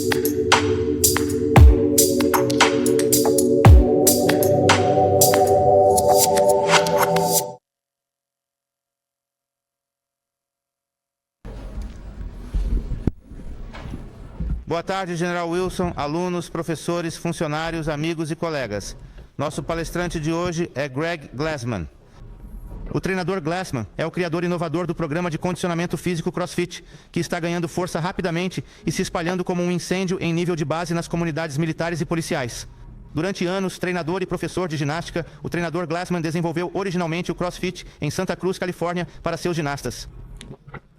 Boa tarde, General Wilson, alunos, professores, funcionários, amigos e colegas. Nosso palestrante de hoje é Greg Glassman. O treinador Glassman é o criador inovador do programa de condicionamento físico CrossFit, que está ganhando força rapidamente e se espalhando como um incêndio em nível de base nas comunidades militares e policiais. Durante anos, treinador e professor de ginástica, o treinador Glassman desenvolveu originalmente o CrossFit em Santa Cruz, Califórnia, para seus ginastas.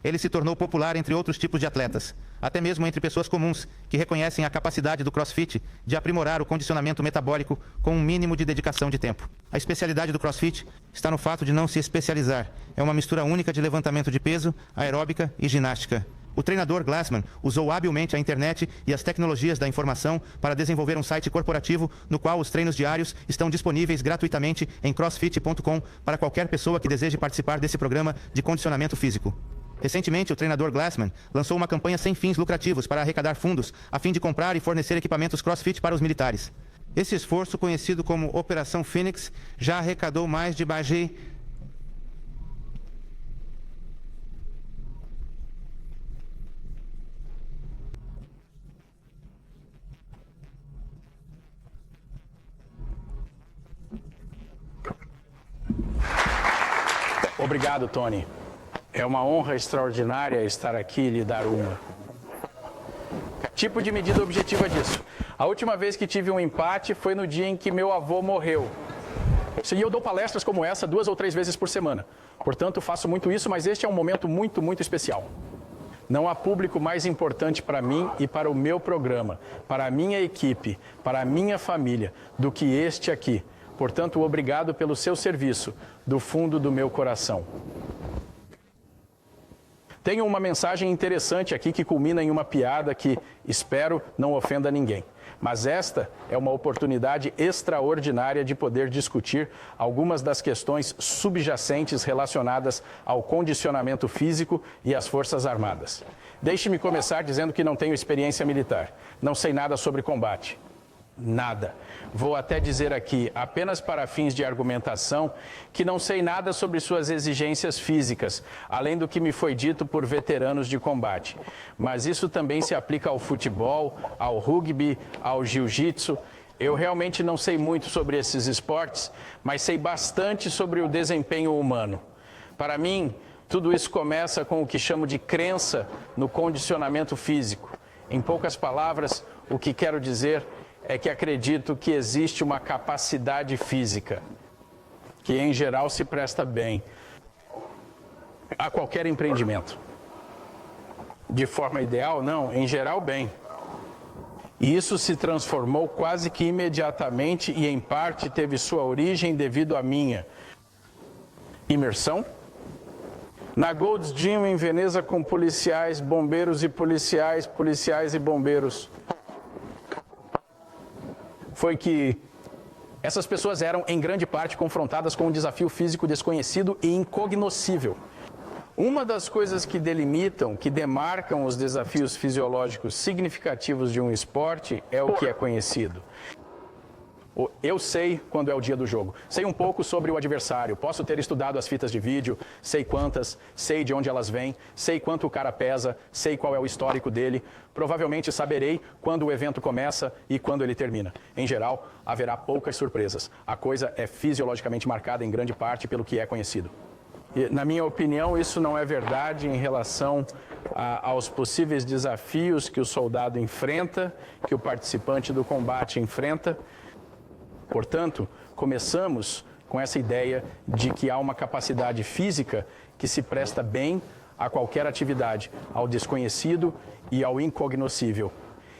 Ele se tornou popular entre outros tipos de atletas, até mesmo entre pessoas comuns, que reconhecem a capacidade do CrossFit de aprimorar o condicionamento metabólico com um mínimo de dedicação de tempo. A especialidade do CrossFit está no fato de não se especializar. É uma mistura única de levantamento de peso, aeróbica e ginástica. O treinador Glassman usou habilmente a internet e as tecnologias da informação para desenvolver um site corporativo no qual os treinos diários estão disponíveis gratuitamente em crossfit.com para qualquer pessoa que deseje participar desse programa de condicionamento físico. Recentemente, o treinador Glassman lançou uma campanha sem fins lucrativos para arrecadar fundos a fim de comprar e fornecer equipamentos CrossFit para os militares. Esse esforço, conhecido como Operação Phoenix, já arrecadou mais de bajé... Obrigado, Tony. É uma honra extraordinária estar aqui e lhe dar uma. Tipo de medida objetiva disso. A última vez que tive um empate foi no dia em que meu avô morreu. E eu dou palestras como essa 2 ou 3 vezes por semana. Portanto, faço muito isso, mas este é um momento muito, muito especial. Não há público mais importante para mim e para o meu programa, para a minha equipe, para a minha família, do que este aqui. Portanto, obrigado pelo seu serviço, do fundo do meu coração. Tenho uma mensagem interessante aqui que culmina em uma piada que, espero, não ofenda ninguém. Mas esta é uma oportunidade extraordinária de poder discutir algumas das questões subjacentes relacionadas ao condicionamento físico e às Forças Armadas. Deixe-me começar dizendo que não tenho experiência militar. Não sei nada sobre combate. Nada. Vou até dizer aqui, apenas para fins de argumentação, que não sei nada sobre suas exigências físicas, além do que me foi dito por veteranos de combate. Mas isso também se aplica ao futebol, ao rugby, ao jiu-jitsu. Eu realmente não sei muito sobre esses esportes, mas sei bastante sobre o desempenho humano. Para mim, tudo isso começa com o que chamo de crença no condicionamento físico. Em poucas palavras, o que quero dizer é que acredito que existe uma capacidade física, que em geral se presta bem a qualquer empreendimento. De forma ideal, não, em geral bem. E isso se transformou quase que imediatamente e em parte teve sua origem devido à minha imersão na Gold's Gym em Veneza com policiais, bombeiros e policiais, policiais e bombeiros. Foi que essas pessoas eram, em grande parte, confrontadas com um desafio físico desconhecido e incognoscível. Uma das coisas que delimitam, que demarcam os desafios fisiológicos significativos de um esporte é o que é conhecido. Eu sei quando é o dia do jogo, sei um pouco sobre o adversário, posso ter estudado as fitas de vídeo, sei quantas, sei de onde elas vêm, sei quanto o cara pesa, sei qual é o histórico dele. Provavelmente saberei quando o evento começa e quando ele termina. Em geral, haverá poucas surpresas. A coisa é fisiologicamente marcada em grande parte pelo que é conhecido. E, na minha opinião, isso não é verdade em relação aos possíveis desafios que o soldado enfrenta, que o participante do combate enfrenta. Portanto, começamos com essa ideia de que há uma capacidade física que se presta bem a qualquer atividade, ao desconhecido e ao incognoscível.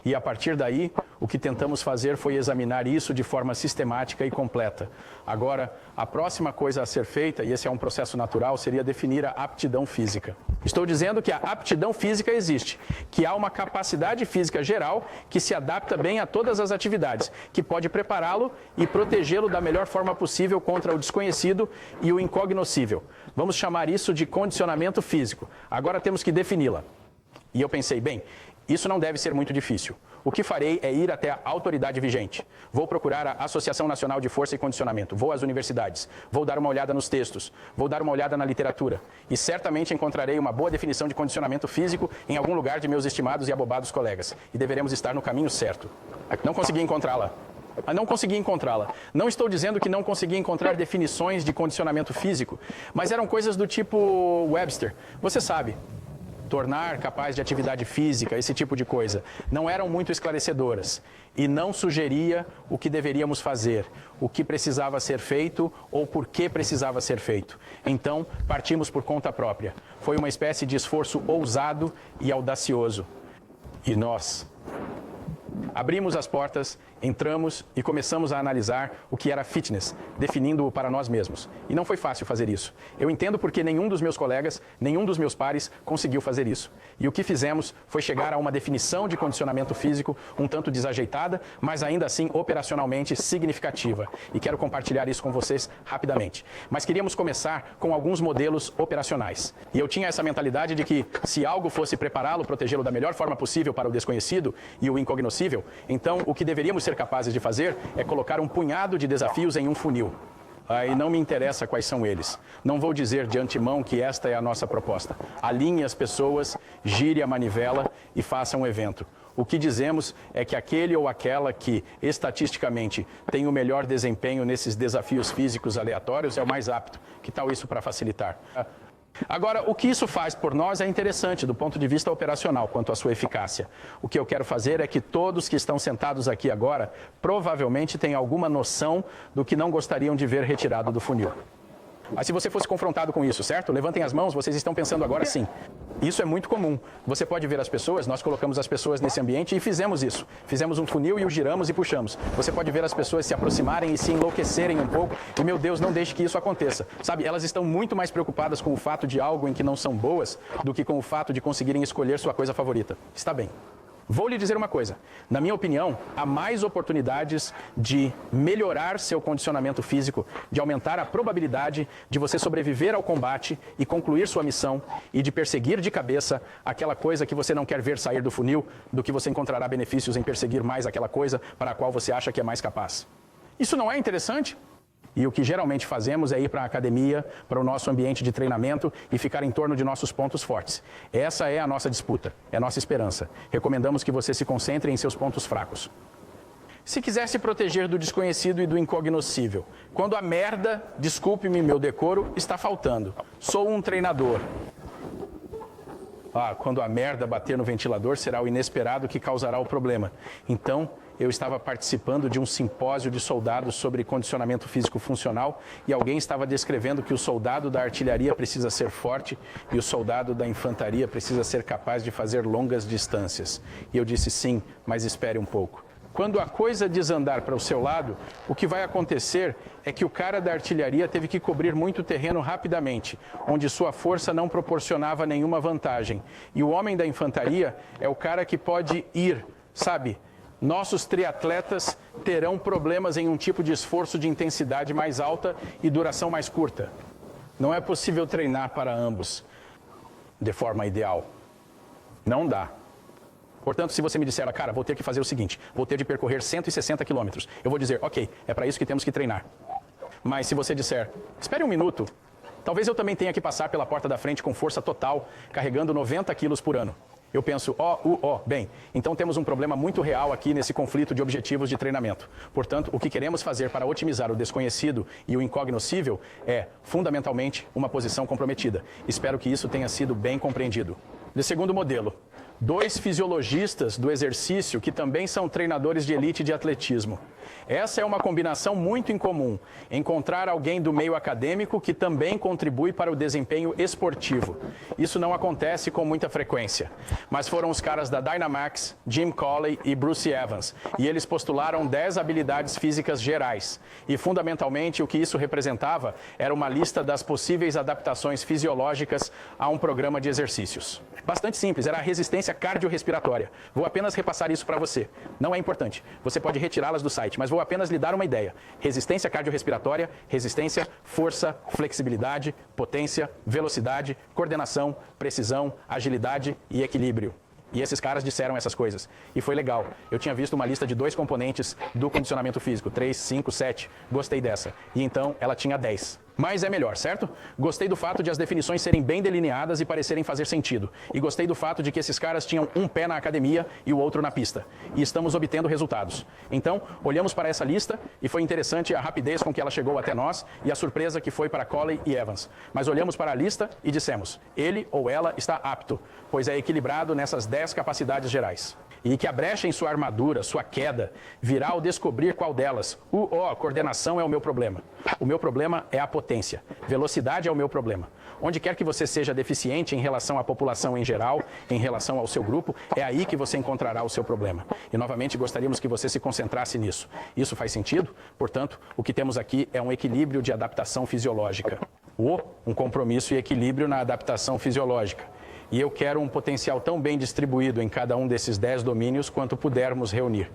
E a partir daí, o que tentamos fazer foi examinar isso de forma sistemática e completa. Agora, a próxima coisa a ser feita, e esse é um processo natural, seria definir a aptidão física. Estou dizendo que a aptidão física existe, que há uma capacidade física geral que se adapta bem a todas as atividades, que pode prepará-lo e protegê-lo da melhor forma possível contra o desconhecido e o incognoscível. Vamos chamar isso de condicionamento físico. Agora temos que defini-la. E eu pensei, bem, Isso não deve ser muito difícil. O que farei é ir até a autoridade vigente. Vou procurar a Associação Nacional de Força e Condicionamento, vou às universidades, vou dar uma olhada nos textos, vou dar uma olhada na literatura e certamente encontrarei uma boa definição de condicionamento físico em algum lugar de meus estimados e abobados colegas. E deveremos estar no caminho certo. Não consegui encontrá-la. Não consegui encontrá-la. Não estou dizendo que não consegui encontrar definições de condicionamento físico, mas eram coisas do tipo Webster. Você sabe. Tornar capaz de atividade física, esse tipo de coisa, não eram muito esclarecedoras e não sugeria o que deveríamos fazer, o que precisava ser feito ou por que precisava ser feito. Então, partimos por conta própria. Foi uma espécie de esforço ousado e audacioso. E nós abrimos as portas, entramos e começamos a analisar o que era fitness, definindo-o para nós mesmos. E não foi fácil fazer isso. Eu entendo porque nenhum dos meus colegas, nenhum dos meus pares conseguiu fazer isso. E o que fizemos foi chegar a uma definição de condicionamento físico um tanto desajeitada, mas ainda assim operacionalmente significativa. E quero compartilhar isso com vocês rapidamente. Mas queríamos começar com alguns modelos operacionais. E eu tinha essa mentalidade de que se algo fosse prepará-lo, protegê-lo da melhor forma possível para o desconhecido e o incognoscível, então o que deveríamos ser capazes de fazer é colocar um punhado de desafios em um funil. E não me interessa quais são eles. Não vou dizer de antemão que esta é a nossa proposta. Alinhe as pessoas, gire a manivela e faça um evento. O que dizemos é que aquele ou aquela que, estatisticamente, tem o melhor desempenho nesses desafios físicos aleatórios é o mais apto. Que tal isso para facilitar? Agora, o que isso faz por nós é interessante do ponto de vista operacional quanto à sua eficácia. O que eu quero fazer é que todos que estão sentados aqui agora provavelmente tenham alguma noção do que não gostariam de ver retirado do funil. Mas se você fosse confrontado com isso, certo? Levantem as mãos, vocês estão pensando agora sim. Isso é muito comum. Você pode ver as pessoas, nós colocamos as pessoas nesse ambiente e fizemos isso. Fizemos um funil e o giramos e puxamos. Você pode ver as pessoas se aproximarem e se enlouquecerem um pouco. E, meu Deus, não deixe que isso aconteça. Sabe, elas estão muito mais preocupadas com o fato de algo em que não são boas do que com o fato de conseguirem escolher sua coisa favorita. Está bem. Vou lhe dizer uma coisa, na minha opinião, há mais oportunidades de melhorar seu condicionamento físico, de aumentar a probabilidade de você sobreviver ao combate e concluir sua missão e de perseguir de cabeça aquela coisa que você não quer ver sair do funil, do que você encontrará benefícios em perseguir mais aquela coisa para a qual você acha que é mais capaz. Isso não é interessante? E o que geralmente fazemos é ir para a academia, para o nosso ambiente de treinamento e ficar em torno de nossos pontos fortes. Essa é a nossa disputa, é a nossa esperança. Recomendamos que você se concentre em seus pontos fracos. Se quiser se proteger do desconhecido e do incognoscível, quando a merda, desculpe-me meu decoro, está faltando. Sou um treinador. Quando a merda bater no ventilador, será o inesperado que causará o problema. Então, eu estava participando de um simpósio de soldados sobre condicionamento físico funcional e alguém estava descrevendo que o soldado da artilharia precisa ser forte e o soldado da infantaria precisa ser capaz de fazer longas distâncias. E eu disse sim, mas espere um pouco. Quando a coisa desandar para o seu lado, o que vai acontecer é que o cara da artilharia teve que cobrir muito terreno rapidamente, onde sua força não proporcionava nenhuma vantagem. E o homem da infantaria é o cara que pode ir, sabe? Nossos triatletas terão problemas em um tipo de esforço de intensidade mais alta e duração mais curta. Não é possível treinar para ambos de forma ideal. Não dá. Portanto, se você me disser, cara, vou ter que fazer o seguinte, vou ter de percorrer 160 quilômetros, eu vou dizer, ok, é para isso que temos que treinar. Mas se você disser, espere um minuto, talvez eu também tenha que passar pela porta da frente com força total, carregando 90 quilos por ano. Eu penso, bem, então temos um problema muito real aqui nesse conflito de objetivos de treinamento. Portanto, o que queremos fazer para otimizar o desconhecido e o incognoscível é, fundamentalmente, uma posição comprometida. Espero que isso tenha sido bem compreendido. De segundo modelo, 2 fisiologistas do exercício que também são treinadores de elite de atletismo. Essa é uma combinação muito incomum, encontrar alguém do meio acadêmico que também contribui para o desempenho esportivo. Isso não acontece com muita frequência, mas foram os caras da Dynamax, Jim Colley e Bruce Evans, e eles postularam 10 habilidades físicas gerais. E fundamentalmente o que isso representava era uma lista das possíveis adaptações fisiológicas a um programa de exercícios. Bastante simples, era a resistência cardiorrespiratória. Vou apenas repassar isso para você. Não é importante, você pode retirá-las do site, mas vou apenas lhe dar uma ideia. Resistência cardiorrespiratória, resistência, força, flexibilidade, potência, velocidade, coordenação, precisão, agilidade e equilíbrio. E esses caras disseram essas coisas. E foi legal. Eu tinha visto uma lista de 2 componentes do condicionamento físico. 3, 5, 7. Gostei dessa. E então ela tinha 10. Mas é melhor, certo? Gostei do fato de as definições serem bem delineadas e parecerem fazer sentido. E gostei do fato de que esses caras tinham um pé na academia e o outro na pista. E estamos obtendo resultados. Então, olhamos para essa lista e foi interessante a rapidez com que ela chegou até nós e a surpresa que foi para Coley e Evans. Mas olhamos para a lista e dissemos, ele ou ela está apto, pois é equilibrado nessas 10 capacidades gerais. E que a brecha em sua armadura, sua queda, virá ao descobrir qual delas. Coordenação é o meu problema. O meu problema é a potência. Velocidade é o meu problema. Onde quer que você seja deficiente em relação à população em geral, em relação ao seu grupo, é aí que você encontrará o seu problema. E novamente gostaríamos que você se concentrasse nisso. Isso faz sentido? Portanto, o que temos aqui é um equilíbrio de adaptação fisiológica. Um compromisso e equilíbrio na adaptação fisiológica. E eu quero um potencial tão bem distribuído em cada um desses 10 domínios quanto pudermos reunir.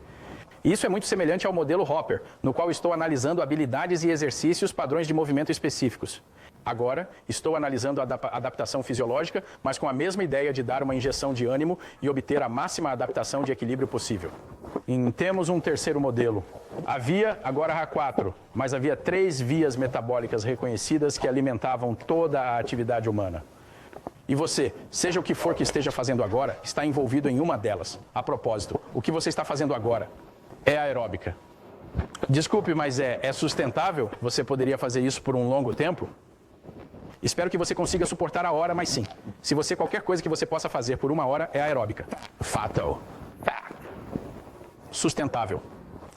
Isso é muito semelhante ao modelo Hopper, no qual estou analisando habilidades e exercícios padrões de movimento específicos. Agora, estou analisando a adaptação fisiológica, mas com a mesma ideia de dar uma injeção de ânimo e obter a máxima adaptação de equilíbrio possível. Temos um terceiro modelo. Havia, agora há 4, mas havia 3 vias metabólicas reconhecidas que alimentavam toda a atividade humana. E você, seja o que for que esteja fazendo agora, está envolvido em uma delas. A propósito, o que você está fazendo agora é aeróbica. Desculpe, mas é sustentável? Você poderia fazer isso por um longo tempo? Espero que você consiga suportar a hora, mas sim. Se você, qualquer coisa que você possa fazer por 1 hora é aeróbica. Fatal. Sustentável.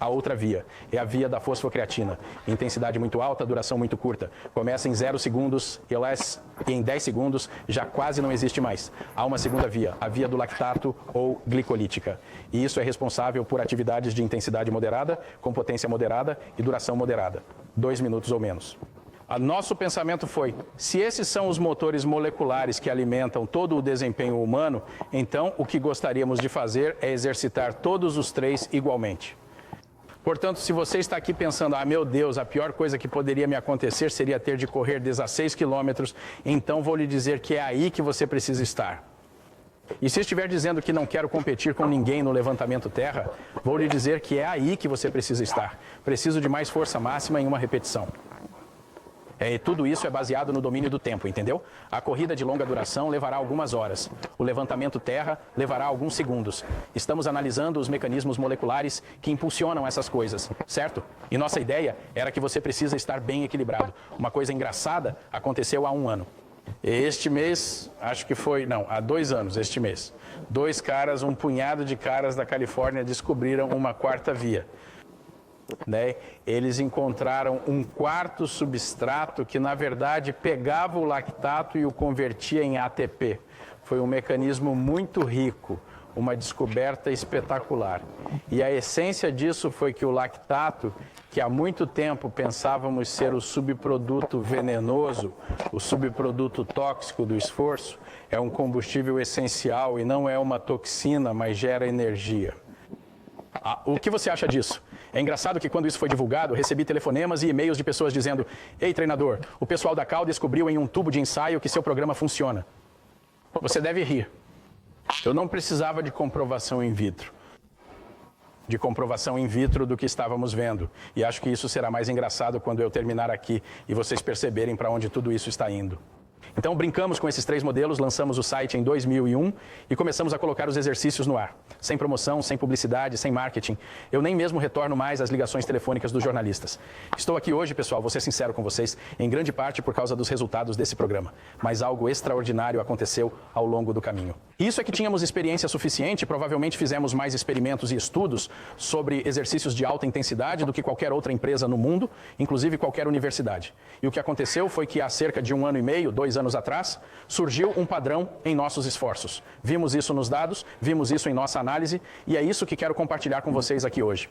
A outra via é a via da fosfocreatina. Intensidade muito alta, duração muito curta. Começa em 0 segundos e em 10 segundos já quase não existe mais. Há uma segunda via, a via do lactato ou glicolítica. E isso é responsável por atividades de intensidade moderada, com potência moderada e duração moderada. 2 minutos ou menos. Nosso pensamento foi, se esses são os motores moleculares que alimentam todo o desempenho humano, então o que gostaríamos de fazer é exercitar todos os 3 igualmente. Portanto, se você está aqui pensando, meu Deus, a pior coisa que poderia me acontecer seria ter de correr 16 quilômetros, então vou lhe dizer que é aí que você precisa estar. E se estiver dizendo que não quero competir com ninguém no levantamento terra, vou lhe dizer que é aí que você precisa estar. Preciso de mais força máxima em uma repetição. Tudo isso é baseado no domínio do tempo, entendeu? A corrida de longa duração levará algumas horas. O levantamento terra levará alguns segundos. Estamos analisando os mecanismos moleculares que impulsionam essas coisas, certo? E nossa ideia era que você precisa estar bem equilibrado. Uma coisa engraçada aconteceu há 1 ano. Este mês, há 2 anos, este mês. 2 caras, um punhado de caras da Califórnia descobriram uma 4ª via. Eles encontraram um 4º substrato que, na verdade, pegava o lactato e o convertia em ATP. Foi um mecanismo muito rico, uma descoberta espetacular. E a essência disso foi que o lactato, que há muito tempo pensávamos ser o subproduto venenoso, o subproduto tóxico do esforço, é um combustível essencial e não é uma toxina, mas gera energia. O que você acha disso? É engraçado que quando isso foi divulgado, recebi telefonemas e e-mails de pessoas dizendo: "Ei, treinador, o pessoal da Cal descobriu em um tubo de ensaio que seu programa funciona." Você deve rir. Eu não precisava de comprovação in vitro. De comprovação in vitro do que estávamos vendo. E acho que isso será mais engraçado quando eu terminar aqui e vocês perceberem para onde tudo isso está indo. Então brincamos com esses 3 modelos, lançamos o site em 2001 e começamos a colocar os exercícios no ar. Sem promoção, sem publicidade, sem marketing. Eu nem mesmo retorno mais às ligações telefônicas dos jornalistas. Estou aqui hoje, pessoal, vou ser sincero com vocês, em grande parte por causa dos resultados desse programa. Mas algo extraordinário aconteceu ao longo do caminho. Isso é que tínhamos experiência suficiente, provavelmente fizemos mais experimentos e estudos sobre exercícios de alta intensidade do que qualquer outra empresa no mundo, inclusive qualquer universidade. E o que aconteceu foi que há cerca de 1 ano e meio, 2 anos atrás, surgiu um padrão em nossos esforços. Vimos isso nos dados, vimos isso em nossa análise, e é isso que quero compartilhar com vocês aqui hoje.